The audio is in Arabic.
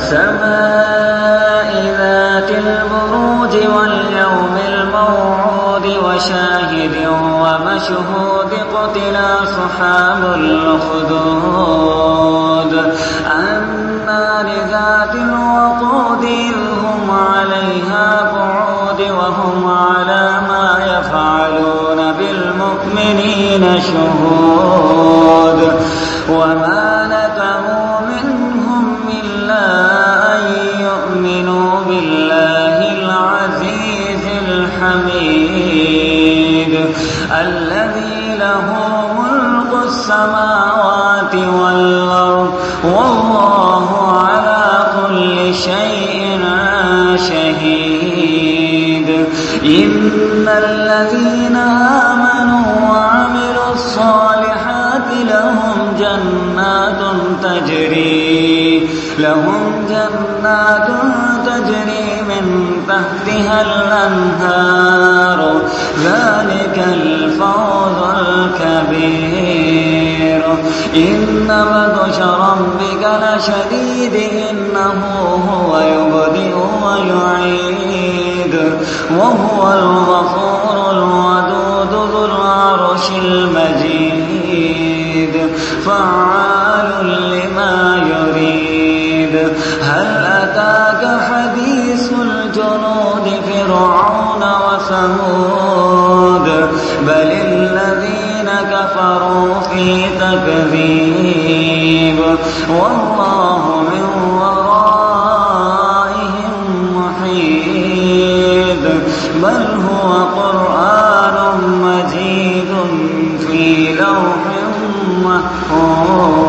والسماء ذات البروج واليوم الموعود وشاهد ومشهود قتل أصحاب الأخدود النار ذات الوقود إذ هم عليها قعود وهم على ما يفعلون بالمؤمنين شهود وما نكموا منهم إلا أن يؤمنوا بالله العزيز الحميد الذي له ملك السماوات والأرض والله على كل شيء شهيد إن الذين آمنوا وعملوا الصالحات لهم جنات تجري من تحتها الأنهار ذلك الفوز الكبير إن بطش ربك لشديد إنه هو يبدئ ويعيد وهو الغفور الودود ذو العرش المجيد فعال لما يريد هل أتاك حديث الجنود فرعون وثمود بل الذين كفروا في تكذيب والله من ورائهم محيط بل هو قرآن مجيد في لوح محفوظ